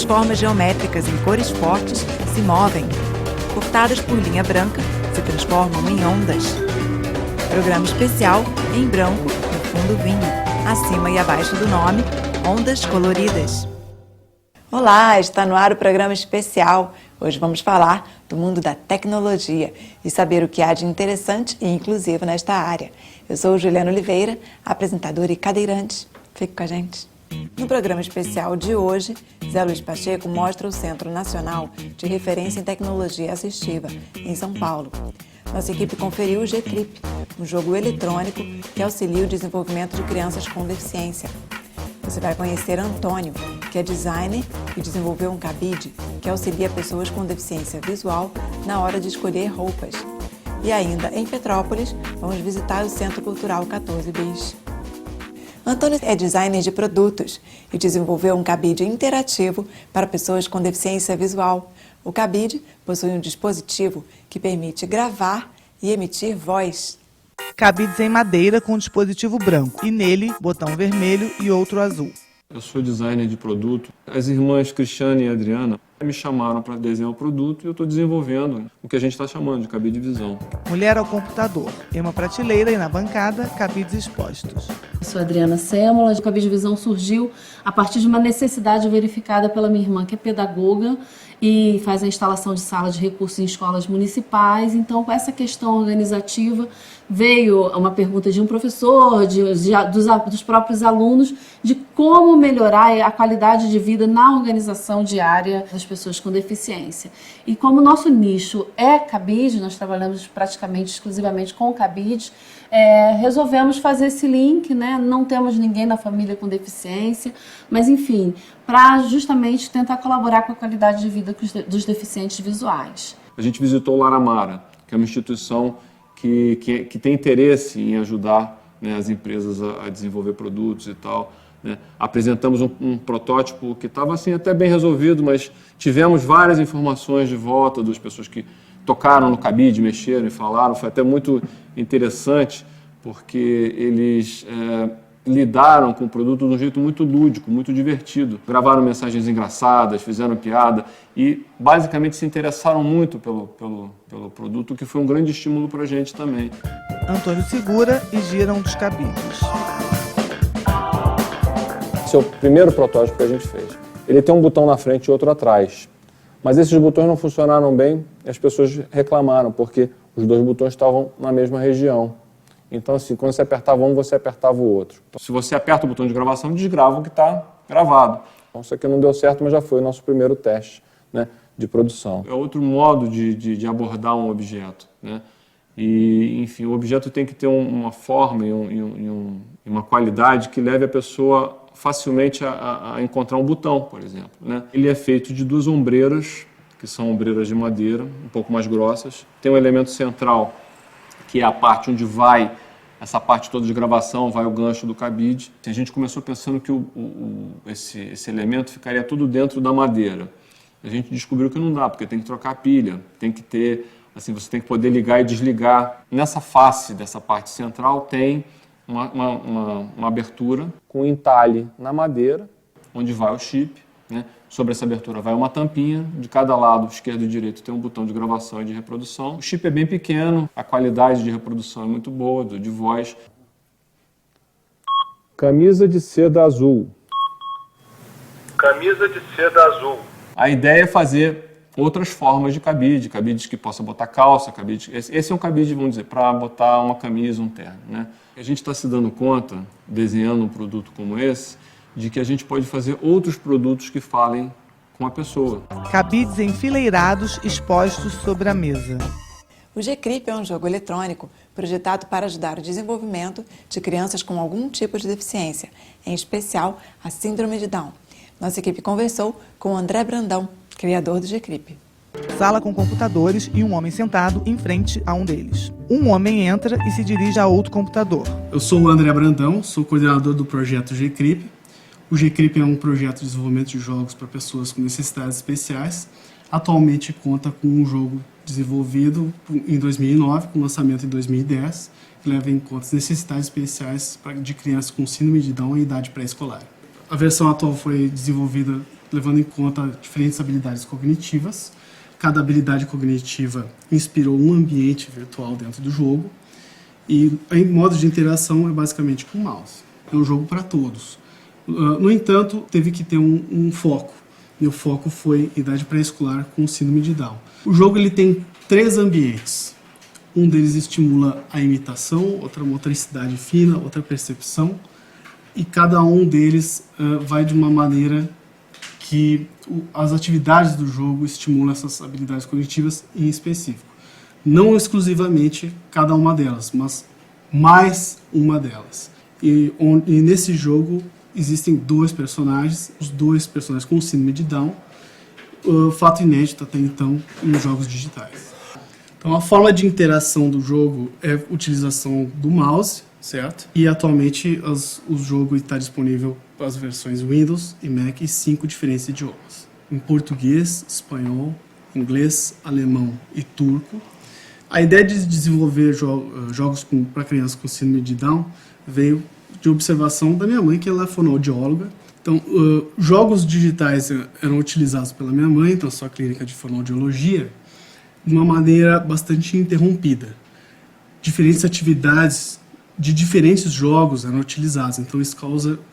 formas geométricas em cores fortes se movem. Cortadas por linha branca, se transformam em ondas. Programa especial em branco, no fundo vinho, acima e abaixo do nome, Ondas Coloridas. Olá, está no ar o programa especial. Hoje vamos falar do mundo da tecnologia e saber o que há de interessante e inclusivo nesta área. Eu sou Juliana Oliveira, apresentadora e cadeirante. Fique com a gente. No programa especial de hoje, Zé Luiz Pacheco mostra o Centro Nacional de Referência em Tecnologia Assistiva, em São Paulo. Nossa equipe conferiu o G-Trip, um jogo eletrônico que auxilia o desenvolvimento de crianças com deficiência. Você vai conhecer Antônio, que é designer e desenvolveu um cabide que auxilia pessoas com deficiência visual na hora de escolher roupas. E ainda, em Petrópolis, vamos visitar o Centro Cultural 14 Bis. Antônio é designer de produtos e desenvolveu um cabide interativo para pessoas com deficiência visual. O cabide possui um dispositivo que permite gravar e emitir voz. Cabides em madeira com dispositivo branco e nele, botão vermelho e outro azul. Eu sou designer de produto. As irmãs Cristiane e Adriana me chamaram para desenhar o produto e eu estou desenvolvendo o que a gente está chamando de cabide de visão. Mulher ao computador. Em uma prateleira e na bancada, cabides expostos. Eu sou Adriana Sêmola. O cabide de visão surgiu a partir de uma necessidade verificada pela minha irmã, que é pedagoga e faz a instalação de salas de recursos em escolas municipais. Então, com essa questão organizativa, veio uma pergunta de um professor, dos próprios alunos, de como melhorar a qualidade de vida na organização diária das pessoas com deficiência. E como o nosso nicho é cabide, nós trabalhamos praticamente exclusivamente com cabide, resolvemos fazer esse link, né? Não temos ninguém na família com deficiência, mas enfim, para justamente tentar colaborar com a qualidade de vida dos deficientes visuais. A gente visitou o Laramara, que é uma instituição que tem interesse em ajudar, né, as empresas a desenvolver produtos e tal, né? Apresentamos um protótipo que estava assim, até bem resolvido, mas tivemos várias informações de volta das pessoas que tocaram no cabide, mexeram e falaram. Foi até muito interessante, porque eles lidaram com o produto de um jeito muito lúdico, muito divertido. Gravaram mensagens engraçadas, fizeram piada e basicamente se interessaram muito pelo produto, que foi um grande estímulo para a gente também. Antônio segura e gira um dos cabides. Esse é o primeiro protótipo que a gente fez. Ele tem um botão na frente e outro atrás. Mas esses botões não funcionaram bem e as pessoas reclamaram, porque os dois botões estavam na mesma região. Então, assim, quando você apertava um, você apertava o outro. Então, se você aperta o botão de gravação, desgrava o que está gravado. Então, isso aqui não deu certo, mas já foi o nosso primeiro teste, né, de produção. É outro modo de abordar um objeto, né? E, enfim, o objeto tem que ter uma forma e uma qualidade que leve a pessoa facilmente a encontrar um botão, por exemplo, né? Ele é feito de duas ombreiras, que são ombreiras de madeira, um pouco mais grossas. Tem um elemento central, que é a parte onde vai, essa parte toda de gravação, vai o gancho do cabide. A gente começou pensando que esse elemento ficaria tudo dentro da madeira. A gente descobriu que não dá, porque tem que trocar a pilha, tem que ter, assim, você tem que poder ligar e desligar. Nessa face dessa parte central tem uma abertura com entalhe na madeira, onde vai o chip, né? Sobre essa abertura vai uma tampinha, de cada lado, esquerdo e direito, tem um botão de gravação e de reprodução. O chip é bem pequeno, a qualidade de reprodução é muito boa, de voz. Camisa de seda azul. Camisa de seda azul. A ideia é fazer outras formas de cabide, cabides que possa botar calça, cabide. Esse é um cabide, vamos dizer, para botar uma camisa, um terno, né? A gente está se dando conta, desenhando um produto como esse, de que a gente pode fazer outros produtos que falem com a pessoa. Cabides enfileirados expostos sobre a mesa. O G-Trip é um jogo eletrônico projetado para ajudar o desenvolvimento de crianças com algum tipo de deficiência, em especial a síndrome de Down. Nossa equipe conversou com o André Brandão, criador do G-Trip. Sala com computadores e um homem sentado em frente a um deles. Um homem entra e se dirige a outro computador. Eu sou o André Brandão, sou coordenador do projeto G-Trip. O G-Trip é um projeto de desenvolvimento de jogos para pessoas com necessidades especiais. Atualmente conta com um jogo desenvolvido em 2009, com lançamento em 2010, que leva em conta as necessidades especiais de crianças com síndrome de Down e idade pré-escolar. A versão atual foi desenvolvida levando em conta diferentes habilidades cognitivas. Cada habilidade cognitiva inspirou um ambiente virtual dentro do jogo. E em modo de interação é basicamente com o mouse. É um jogo para todos. No entanto, teve que ter um foco. E o foco foi idade pré-escolar com síndrome de Down. O jogo ele tem 3 ambientes. Um deles estimula a imitação, outra motricidade fina, outra percepção. E cada um deles vai de uma maneira que as atividades do jogo estimulam essas habilidades cognitivas em específico. Não exclusivamente cada uma delas, mas mais uma delas. E nesse jogo existem 2 personagens, os 2 personagens com síndrome de Down, fato inédito até então nos jogos digitais. Então a forma de interação do jogo é a utilização do mouse, certo? E atualmente o jogo está disponível para as versões Windows e Mac em 5 diferentes idiomas. Em português, espanhol, inglês, alemão e turco. A ideia de desenvolver jogos para crianças com síndrome de Down veio de observação da minha mãe, que ela é fonoaudióloga. Então, jogos digitais eram utilizados pela minha mãe, na sua clínica de fonoaudiologia, de uma maneira bastante interrompida. Diferentes atividades de diferentes jogos eram utilizadas, então isso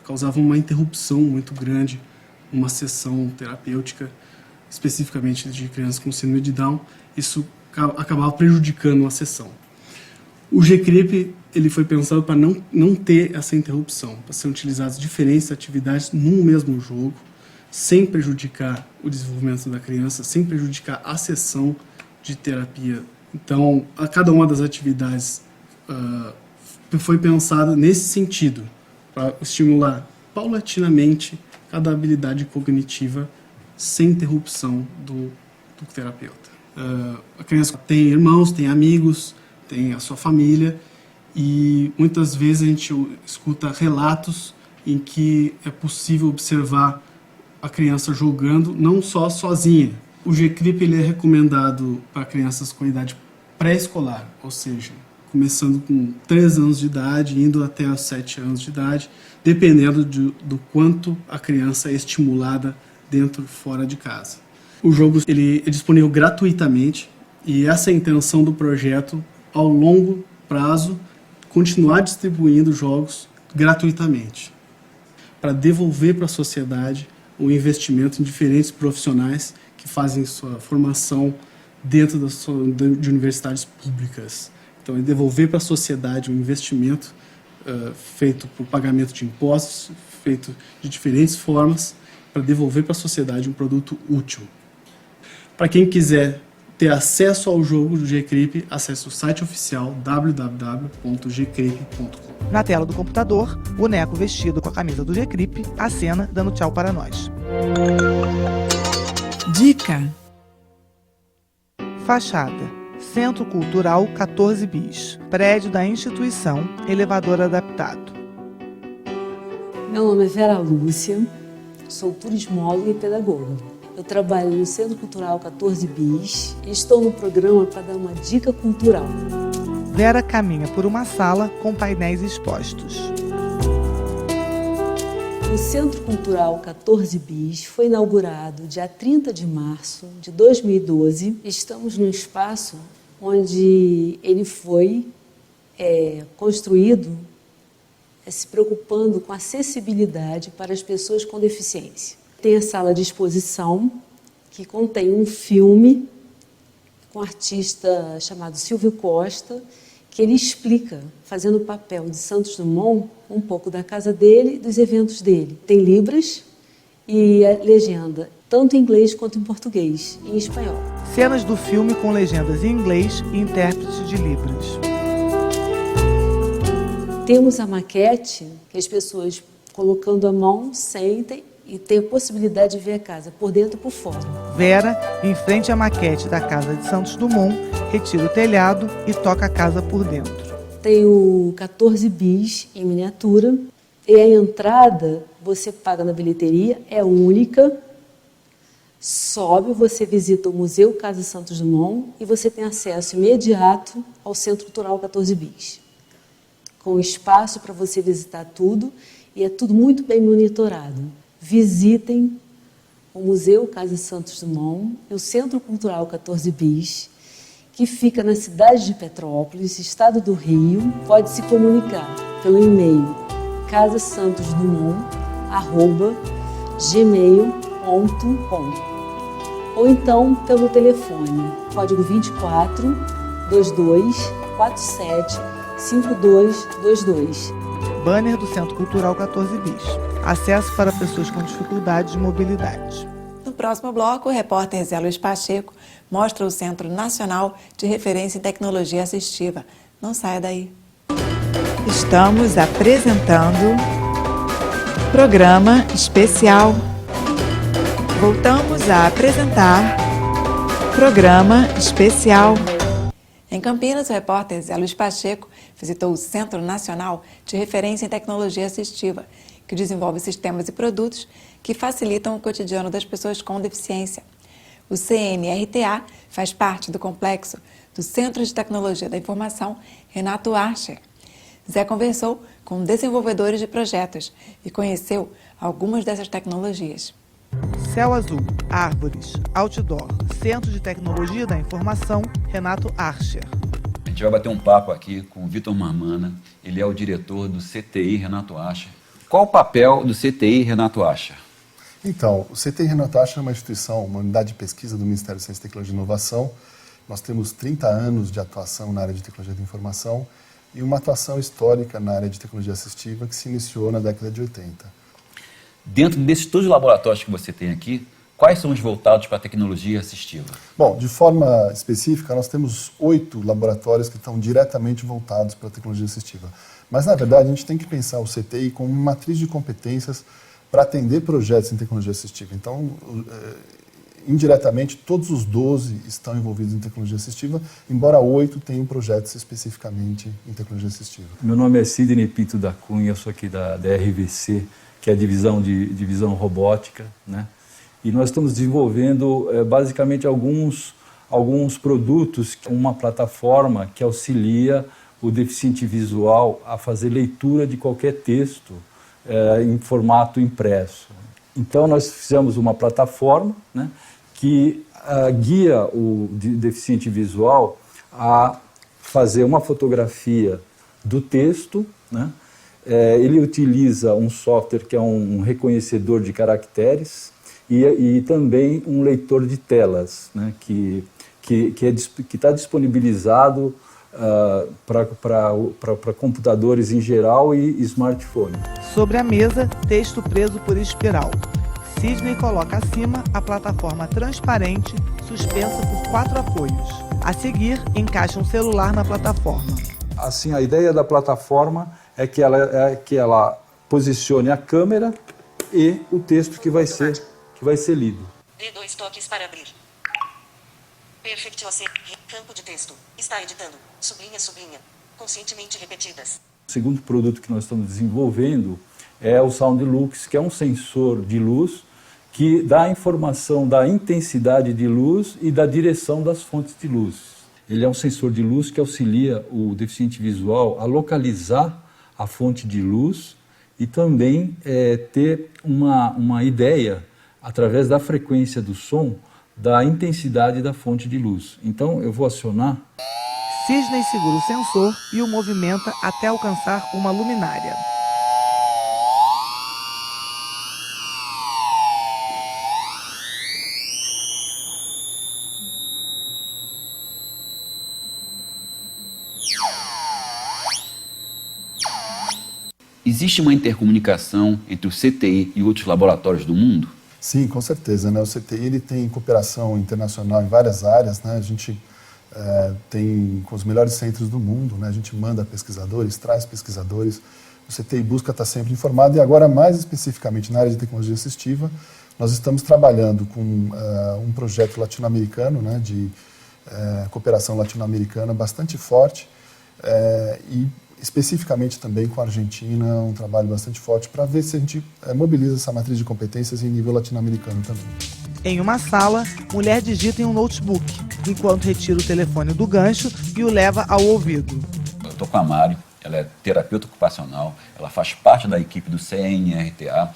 causava uma interrupção muito grande, uma sessão terapêutica, especificamente de crianças com síndrome de Down, isso acabava prejudicando a sessão. O Gcrip ele foi pensado para não ter essa interrupção, para serem utilizadas diferentes atividades num mesmo jogo, sem prejudicar o desenvolvimento da criança, sem prejudicar a sessão de terapia. Então, a cada uma das atividades foi pensada nesse sentido, para estimular paulatinamente cada habilidade cognitiva sem interrupção do terapeuta. A criança tem irmãos, tem amigos, tem a sua família, e muitas vezes a gente escuta relatos em que é possível observar a criança jogando não só sozinha. O Gcrip ele é recomendado para crianças com idade pré-escolar, ou seja, começando com 3 anos de idade, indo até os 7 anos de idade, dependendo do quanto a criança é estimulada dentro e fora de casa. O jogo ele é disponível gratuitamente, e essa é a intenção do projeto, ao longo prazo, continuar distribuindo jogos gratuitamente, para devolver para a sociedade o investimento em diferentes profissionais que fazem sua formação dentro de universidades públicas. Então, é devolver para a sociedade um investimento feito por pagamento de impostos, feito de diferentes formas, para devolver para a sociedade um produto útil. Para quem quiser ter acesso ao jogo do Gcrip, acesse o site oficial www.gcrip.com. Na tela do computador, boneco vestido com a camisa do Gcrip acena dando tchau para nós. Dica: Fachada: Centro Cultural 14 Bis. Prédio da instituição, elevador adaptado. Meu nome é Vera Lúcia, sou turismóloga e pedagoga. Eu trabalho no Centro Cultural 14 Bis e estou no programa para dar uma dica cultural. Vera caminha por uma sala com painéis expostos. O Centro Cultural 14 Bis foi inaugurado dia 30 de março de 2012. Estamos num espaço onde ele foi construído se preocupando com a acessibilidade para as pessoas com deficiência. Tem a sala de exposição, que contém um filme com um artista chamado Silvio Costa, que ele explica, fazendo o papel de Santos Dumont, um pouco da casa dele e dos eventos dele. Tem libras e a legenda, tanto em inglês quanto em português e em espanhol. Cenas do filme com legendas em inglês e intérprete de libras. Temos a maquete, que as pessoas, colocando a mão, sentem e tem a possibilidade de ver a casa por dentro e por fora. Vera, em frente à maquete da casa de Santos Dumont, retira o telhado e toca a casa por dentro. Tem o 14 Bis em miniatura e a entrada você paga na bilheteria, é única. Sobe, você visita o Museu Casa Santos Dumont e você tem acesso imediato ao Centro Cultural 14 Bis, com espaço para você visitar tudo, e é tudo muito bem monitorado. Visitem o Museu Casa Santos Dumont e o Centro Cultural 14 Bis, que fica na cidade de Petrópolis, estado do Rio, pode se comunicar pelo e-mail casasantosdumont@gmail.com ou então pelo telefone, código 24 22 47 5222. Banner do Centro Cultural 14 Bis. Acesso para pessoas com dificuldades de mobilidade. No próximo bloco, o repórter Zé Luiz Pacheco mostra o Centro Nacional de Referência em Tecnologia Assistiva. Não saia daí. Estamos apresentando programa especial. Voltamos a apresentar programa especial. Em Campinas, o repórter Zé Luiz Pacheco visitou o Centro Nacional de Referência em Tecnologia Assistiva, que desenvolve sistemas e produtos que facilitam o cotidiano das pessoas com deficiência. O CNRTA faz parte do complexo do Centro de Tecnologia da Informação Renato Archer. Zé conversou com desenvolvedores de projetos e conheceu algumas dessas tecnologias. Céu azul, árvores, outdoor, Centro de Tecnologia da Informação Renato Archer. A gente vai bater um papo aqui com o Vitor Marmana, ele é o diretor do CTI Renato Archer. Qual o papel do CTI Renato Archer? Então, o CTI Renato Archer é uma instituição, uma unidade de pesquisa do Ministério da Ciência, Tecnologia e Inovação. Nós temos 30 anos de atuação na área de tecnologia da informação e uma atuação histórica na área de tecnologia assistiva que se iniciou na década de 80. Dentro desses todos os laboratórios que você tem aqui, quais são os voltados para a tecnologia assistiva? Bom, de forma específica, nós temos 8 laboratórios que estão diretamente voltados para a tecnologia assistiva. Mas, na verdade, a gente tem que pensar o CTI como uma matriz de competências para atender projetos em tecnologia assistiva. Então, indiretamente, todos os 12 estão envolvidos em tecnologia assistiva, embora 8 tenham projetos especificamente em tecnologia assistiva. Meu nome é Sidney Pinto da Cunha, eu sou aqui da RVC, que é a divisão de divisão robótica, né? E nós estamos desenvolvendo basicamente alguns produtos, uma plataforma que auxilia o deficiente visual a fazer leitura de qualquer texto em formato impresso. Então nós fizemos uma plataforma, né, que guia o deficiente visual a fazer uma fotografia do texto, né? Ele utiliza um software que é um reconhecedor de caracteres e também um leitor de telas, né, que está disponibilizado para computadores em geral e smartphone. Sobre a mesa, texto preso por espiral. Sidney coloca acima a plataforma transparente suspensa por 4 apoios. A seguir, encaixa um celular na plataforma. Assim, a ideia da plataforma é que ela posicione a câmera e o texto que vai ser lido. Dê 2 toques para abrir. Perfect OC. Campo de texto. Está editando. Sublinha. Conscientemente repetidas. O segundo produto que nós estamos desenvolvendo é o SoundLux, que é um sensor de luz que dá a informação da intensidade de luz e da direção das fontes de luz. Ele é um sensor de luz que auxilia o deficiente visual a localizar a fonte de luz e também ter uma ideia, através da frequência do som, da intensidade da fonte de luz. Então eu vou acionar. Sidney segura o sensor e o movimenta até alcançar uma luminária. Existe uma intercomunicação entre o CTI e outros laboratórios do mundo? Sim, com certeza, né? O CTI ele tem cooperação internacional em várias áreas, né? A gente tem com os melhores centros do mundo, né? A gente manda pesquisadores, traz pesquisadores. O CTI busca estar sempre informado e agora, mais especificamente na área de tecnologia assistiva, nós estamos trabalhando com um projeto latino-americano, né? De cooperação latino-americana bastante forte e especificamente também com a Argentina, um trabalho bastante forte para ver se a gente mobiliza essa matriz de competências em nível latino-americano também. Em uma sala, mulher digita em um notebook, enquanto retira o telefone do gancho e o leva ao ouvido. Eu estou com a Mari, ela é terapeuta ocupacional, ela faz parte da equipe do CNRTA.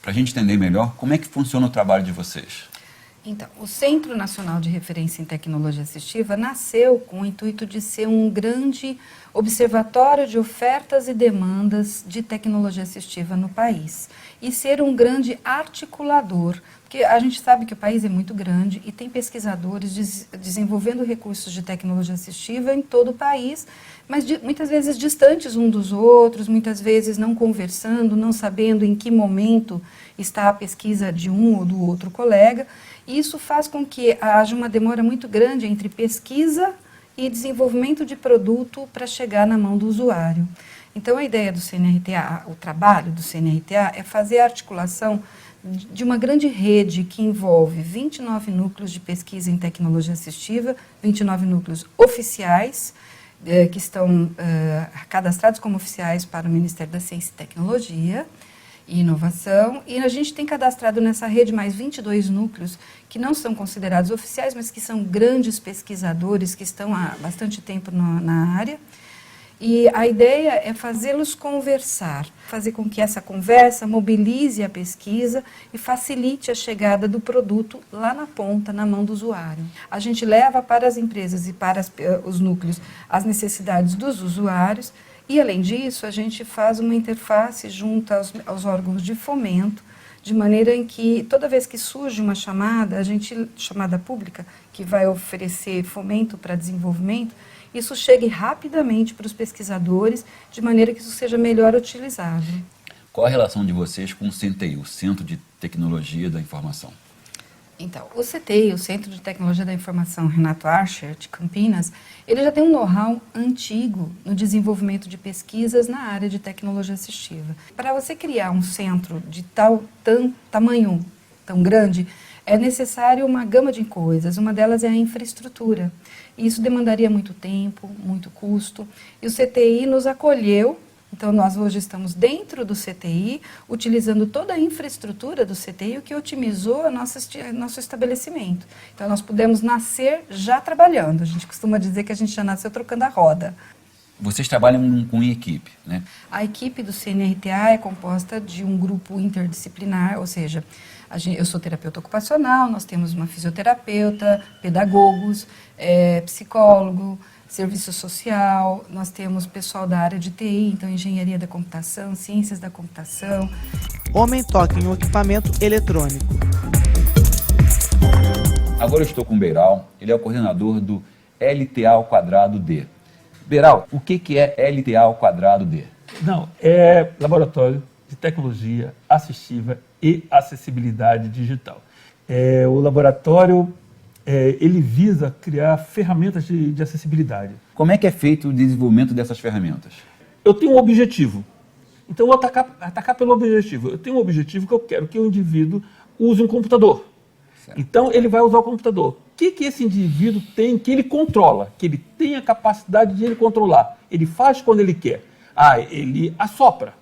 para a gente entender melhor como é que funciona o trabalho de vocês. Então, o Centro Nacional de Referência em Tecnologia Assistiva nasceu com o intuito de ser um grande observatório de ofertas e demandas de tecnologia assistiva no país e ser um grande articulador, porque a gente sabe que o país é muito grande e tem pesquisadores desenvolvendo recursos de tecnologia assistiva em todo o país, mas muitas vezes distantes um dos outros, muitas vezes não conversando, não sabendo em que momento está a pesquisa de um ou do outro colega. E isso faz com que haja uma demora muito grande entre pesquisa e desenvolvimento de produto para chegar na mão do usuário. Então, a ideia do CNRTA, o trabalho do CNRTA, é fazer a articulação de uma grande rede que envolve 29 núcleos de pesquisa em tecnologia assistiva, 29 núcleos oficiais, que estão cadastrados como oficiais para o Ministério da Ciência e Tecnologia e Inovação, e a gente tem cadastrado nessa rede mais 22 núcleos que não são considerados oficiais, mas que são grandes pesquisadores que estão há bastante tempo na área. E a ideia é fazê-los conversar, fazer com que essa conversa mobilize a pesquisa e facilite a chegada do produto lá na ponta, na mão do usuário. A gente leva para as empresas e para os núcleos as necessidades dos usuários e, além disso, a gente faz uma interface junto aos órgãos de fomento, de maneira em que, toda vez que surge uma chamada, chamada pública, que vai oferecer fomento para desenvolvimento, isso chegue rapidamente para os pesquisadores, de maneira que isso seja melhor utilizado. Qual a relação de vocês com o CNTI, o Centro de Tecnologia da Informação? Então, o CTI, o Centro de Tecnologia da Informação Renato Archer, de Campinas, ele já tem um know-how antigo no desenvolvimento de pesquisas na área de tecnologia assistiva. Para você criar um centro de tamanho tão grande, é necessário uma gama de coisas. Uma delas é a infraestrutura. E isso demandaria muito tempo, muito custo. E o CTI nos acolheu. Então, nós hoje estamos dentro do CTI, utilizando toda a infraestrutura do CTI, o que otimizou nosso estabelecimento. Então, nós pudemos nascer já trabalhando. A gente costuma dizer que a gente já nasceu trocando a roda. Vocês trabalham com equipe, né? A equipe do CNRTA é composta de um grupo interdisciplinar, ou seja, eu sou terapeuta ocupacional, nós temos uma fisioterapeuta, pedagogos, psicólogo, serviço social, nós temos pessoal da área de TI, então engenharia da computação, ciências da computação. Homem toca em um equipamento eletrônico. Agora eu estou com o Beiral, ele é o coordenador do LTA²D. Beiral, o que é LTA²D? Não, é Laboratório de Tecnologia Assistiva e Acessibilidade Digital. O laboratório ele visa criar ferramentas de acessibilidade. Como é que é feito o desenvolvimento dessas ferramentas? Eu tenho um objetivo, então eu vou atacar pelo objetivo. Eu tenho um objetivo que eu quero que o indivíduo use um computador. Certo. Então ele vai usar o computador. O que esse indivíduo tem que ele controla, que ele tem a capacidade de ele controlar? Ele faz quando ele quer. Ele assopra.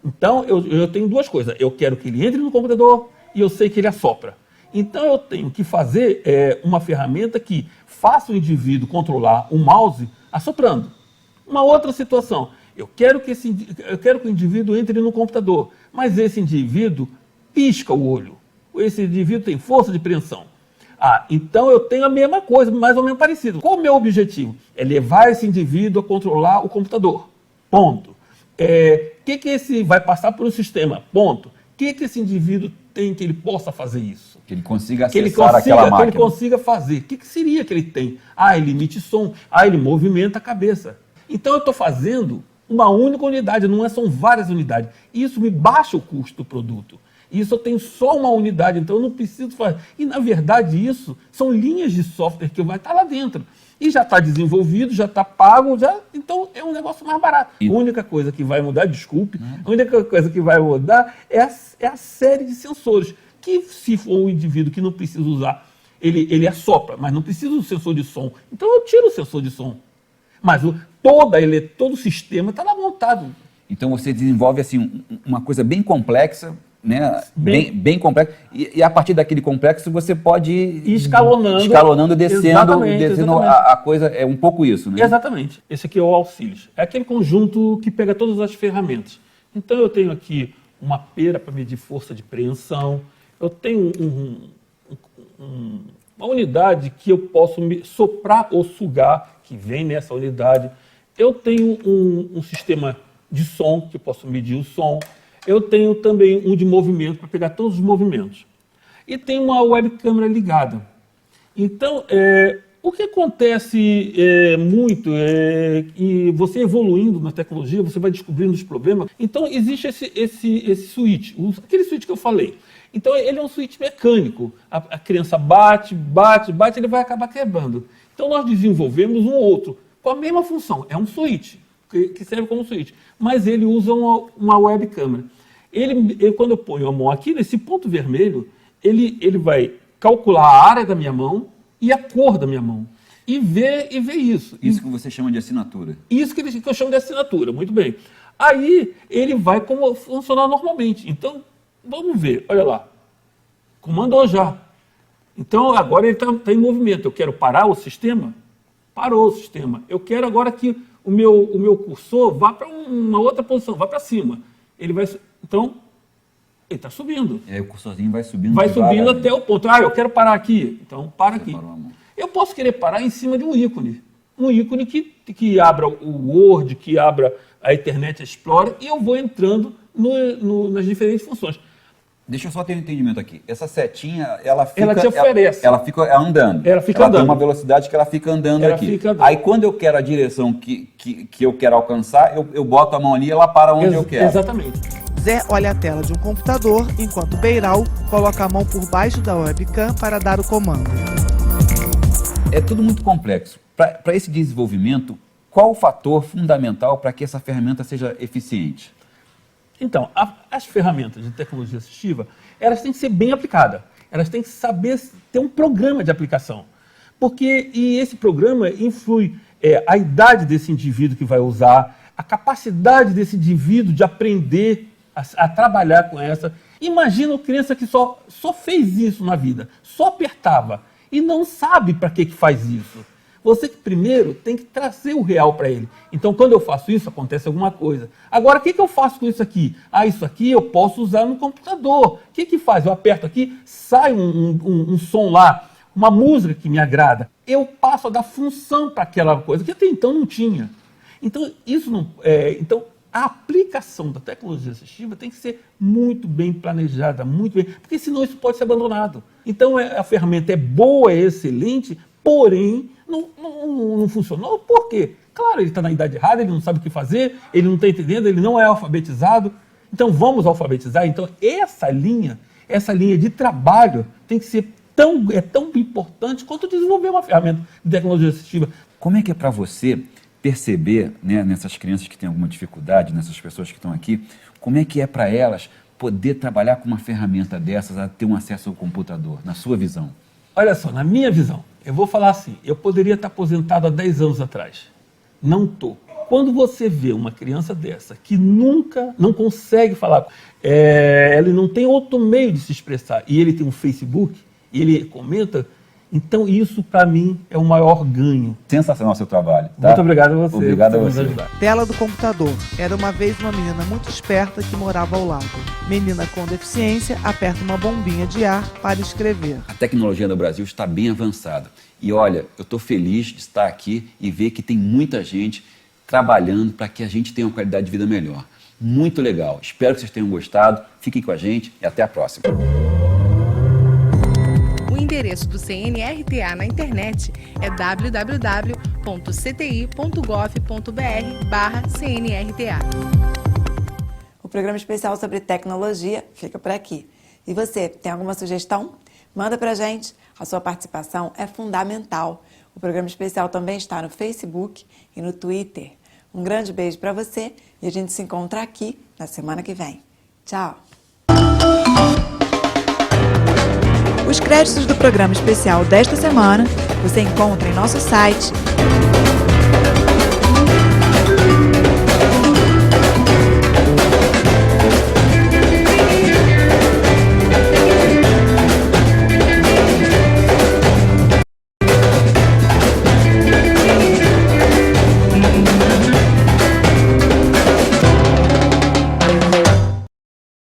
Então eu tenho duas coisas. Eu quero que ele entre no computador e eu sei que ele assopra. Então, eu tenho que fazer uma ferramenta que faça o indivíduo controlar o mouse assoprando. Uma outra situação, eu quero que o indivíduo entre no computador, mas esse indivíduo pisca o olho. Esse indivíduo tem força de preensão. Então eu tenho a mesma coisa, mais ou menos parecido. Qual o meu objetivo? É levar esse indivíduo a controlar o computador. Ponto. Que esse vai passar por um sistema? Ponto. O que esse indivíduo tem que ele possa fazer isso? Que ele consiga acessar aquela máquina. Que ele consiga fazer. O que seria que ele tem? Ele emite som. Ele movimenta a cabeça. Então eu estou fazendo uma única unidade, são várias unidades. Isso me baixa o custo do produto. Isso eu tenho só uma unidade, então eu não preciso fazer. E na verdade isso são linhas de software que vai estar lá dentro. E já está desenvolvido, já está pago, então é um negócio mais barato. A única coisa que vai mudar, a única coisa que vai mudar é a série de sensores. Que se for um indivíduo que não precisa usar, ele assopra, mas não precisa do sensor de som. Então eu tiro o sensor de som. Mas todo o sistema está lá montado. Então você desenvolve assim, uma coisa bem complexa, né? Bem complexo. E a partir daquele complexo você pode ir escalonando, descendo exatamente. A coisa, é um pouco isso, né? Exatamente. Esse aqui é o Auxílios. É aquele conjunto que pega todas as ferramentas. Então eu tenho aqui uma pera para medir força de preensão, eu tenho uma unidade que eu posso soprar ou sugar, que vem nessa unidade. Eu tenho um sistema de som, que eu posso medir o som. Eu tenho também um de movimento, para pegar todos os movimentos. E tem uma webcam ligada. Então, o que acontece muito é que você evoluindo na tecnologia, você vai descobrindo os problemas. Então, existe esse switch, aquele switch que eu falei. Então, ele é um switch mecânico. A criança bate, ele vai acabar quebrando. Então, nós desenvolvemos um outro, com a mesma função. É um switch, que serve como switch. Mas ele usa uma webcam. Quando eu ponho a mão aqui, nesse ponto vermelho, ele vai calcular a área da minha mão e a cor da minha mão. E ver isso. Isso que você chama de assinatura. Isso que eu chamo de assinatura, muito bem. Aí, ele vai como funcionar normalmente. Então, vamos ver, olha lá. Comandou já. Então, agora ele está em movimento. Eu quero parar o sistema? Parou o sistema. Eu quero agora que o meu cursor vá para uma outra posição, vá para cima. Então, ele está subindo. E aí o cursorzinho vai subindo. Vai subindo até o ponto. Eu quero parar aqui. Então, para aqui. Eu posso querer parar em cima de um ícone. Um ícone que abra o Word, que abra a Internet Explorer, e eu vou entrando nas diferentes funções. Deixa eu só ter um entendimento aqui. Essa setinha, ela te oferece. Ela fica andando. Ela fica andando. Tem uma velocidade que ela fica andando aqui. Aí quando eu quero a direção que eu quero alcançar, eu boto a mão ali e ela para onde eu quero. Exatamente. Zé olha a tela de um computador, enquanto Beiral coloca a mão por baixo da webcam para dar o comando. É tudo muito complexo. Para esse desenvolvimento, qual o fator fundamental para que essa ferramenta seja eficiente? Então, as ferramentas de tecnologia assistiva, elas têm que ser bem aplicadas. Elas têm que saber ter um programa de aplicação. E esse programa influi a idade desse indivíduo que vai usar, a capacidade desse indivíduo de aprender a trabalhar com essa. Imagina uma criança que só fez isso na vida, só apertava e não sabe para que faz isso. Você que primeiro tem que trazer o real para ele. Então, quando eu faço isso, acontece alguma coisa. Agora, o que eu faço com isso aqui? Isso aqui eu posso usar no computador. O que faz? Eu aperto aqui, sai um som lá, uma música que me agrada. Eu passo a dar função para aquela coisa que até então não tinha. Então, então, a aplicação da tecnologia assistiva tem que ser muito bem planejada, muito bem, porque senão isso pode ser abandonado. Então, a ferramenta é boa, é excelente, porém, não funcionou. Por quê? Claro, ele está na idade errada, ele não sabe o que fazer, ele não está entendendo, ele não é alfabetizado. Então, vamos alfabetizar. Então, essa linha de trabalho tem que ser tão importante quanto desenvolver uma ferramenta de tecnologia assistiva. Como é que é para você perceber, né, nessas crianças que têm alguma dificuldade, nessas pessoas que estão aqui, como é que é para elas poder trabalhar com uma ferramenta dessas, a ter um acesso ao computador, na sua visão? Olha só, na minha visão, eu vou falar assim, eu poderia estar aposentado há 10 anos atrás. Não estou. Quando você vê uma criança dessa que não consegue falar, ele não tem outro meio de se expressar, e ele tem um Facebook, e ele comenta, então isso para mim é o maior ganho. Sensacional o seu trabalho. Tá? Muito obrigado a você. Obrigado a você. Tela do computador. Era uma vez uma menina muito esperta que morava ao lado. Menina com deficiência aperta uma bombinha de ar para escrever. A tecnologia no Brasil está bem avançada. E olha, eu estou feliz de estar aqui e ver que tem muita gente trabalhando para que a gente tenha uma qualidade de vida melhor. Muito legal. Espero que vocês tenham gostado. Fiquem com a gente e até a próxima. O endereço do CNRTA na internet é www.cti.gov.br/CNRTA. O programa especial sobre tecnologia fica por aqui. E você, tem alguma sugestão? Manda pra gente. A sua participação é fundamental. O programa especial também está no Facebook e no Twitter. Um grande beijo para você e a gente se encontra aqui na semana que vem. Tchau! Os créditos do programa especial desta semana você encontra em nosso site